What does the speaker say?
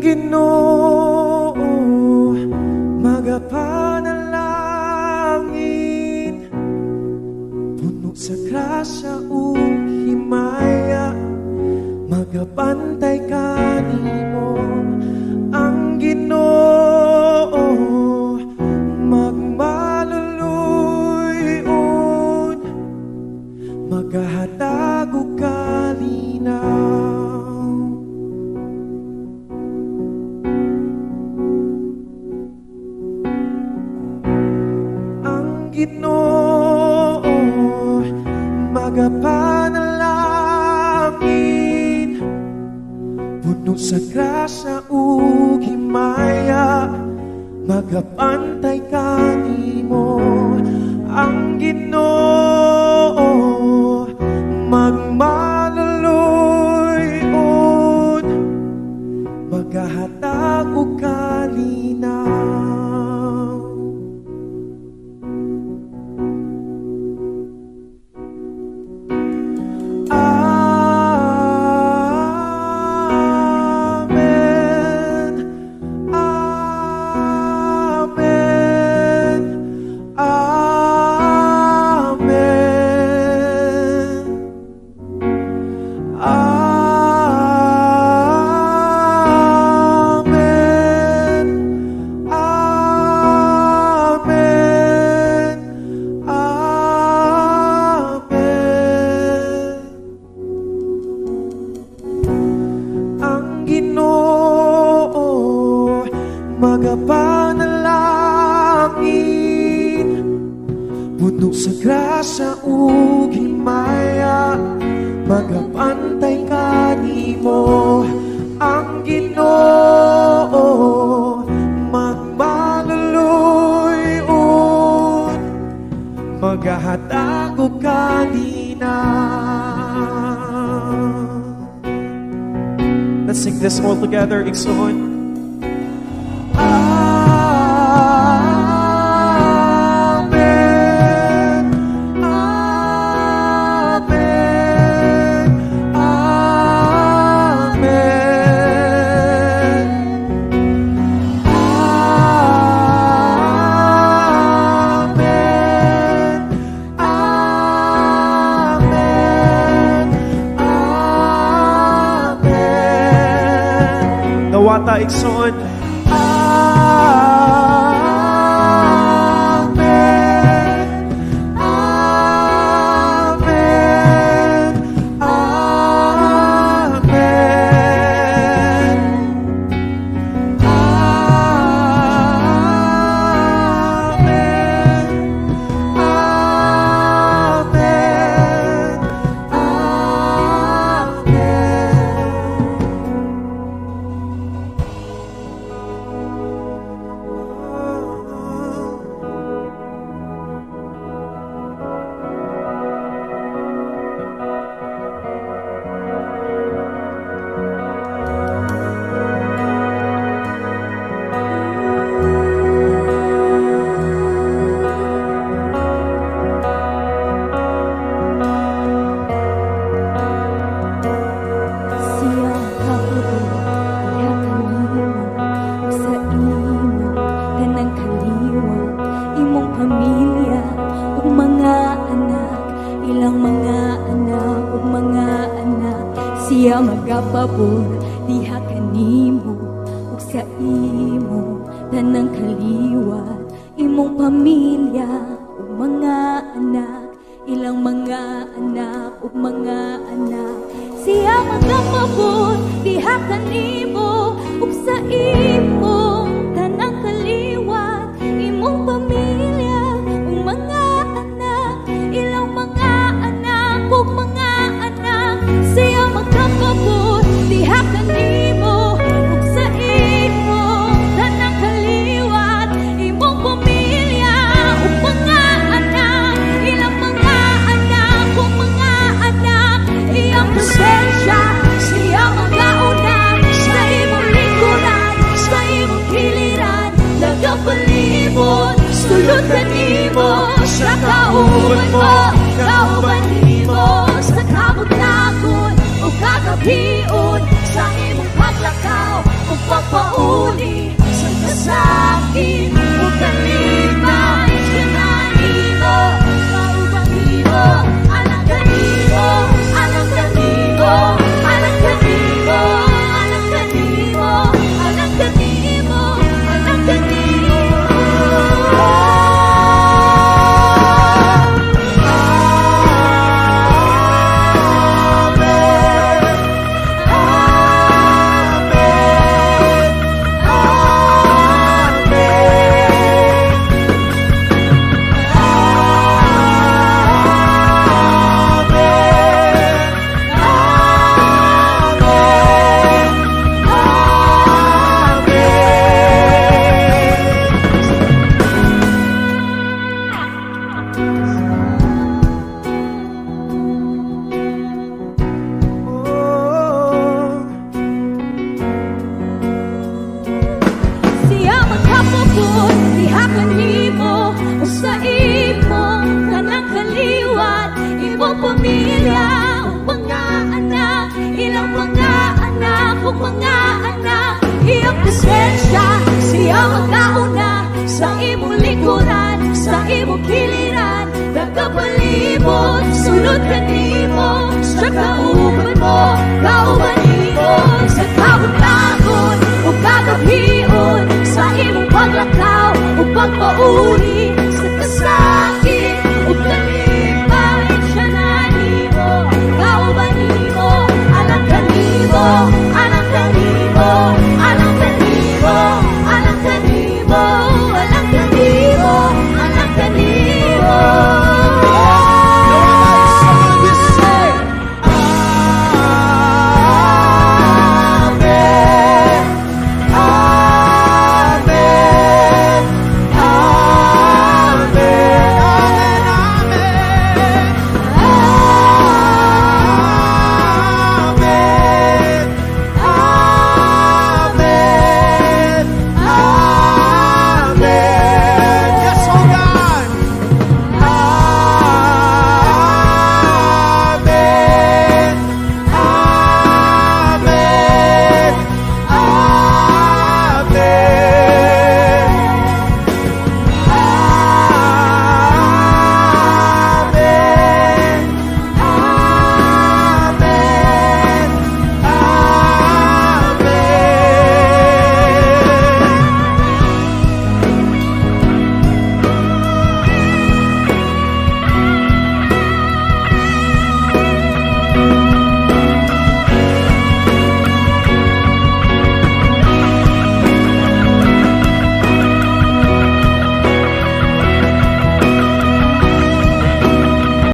Ginoo magapanalangin, puno sa grasya ug himaya, magabantay kanimo. Ang Ginoo magmaluluyon, magahatag og kalinaw. Ginoo magapanalangin, puno sa grasya ug himaya, magapantay kanimo. Ang Ginoo magmaluluyon, magahatag og kalinaw. Magapanalangin, puno sa grasya ug himaya, magapantay kanimo. Ang Ginoo magmaluluyon, magahatag og kalinaw. Let's sing this all together. Igsoon. Nawata igsoon. Siya magapabor diha kanimo ug sa imo tanang kaliwat, imong pamilya ug mga anak, ilang mga anak ug mga anak. Siya magapabor diha kanimo ug sa imo tanang kaliwat, imong pamilya ug mga anak, ilang mga anak ug mga anak. Siya magapabor diha kanimo ug sa imo tanang kaliwat, imong pamilya ug mga anak, ilang mga anak ug mga anak. Iyang presensya siya magauna sa imong lingkuran, sa imong giliran, nagapalibot sulod kanimo sa kauban mo, kauban nimo sa kabutlagon o kagabion, sa imong paglakaw ug pagpauli sa kasakin ug kalipay kanahimo kauban nimo anak kanimo anak kanimo anak kanimo anak kanimo anak kanimo anak kanimo Siya magkapupot, dihakan nimo o sa imong kanang kaliwat, imong pamilya o mga anak, ilang mga anak o mga anak, iyang presensya, siya magkauna sa imong likuran, sa imong kiliran, nagkapalibot, sulod ka nimo, sa kauban mo, kauban nimo, sa kabutagon o kagabion, sa imong paglakaw o pagpauli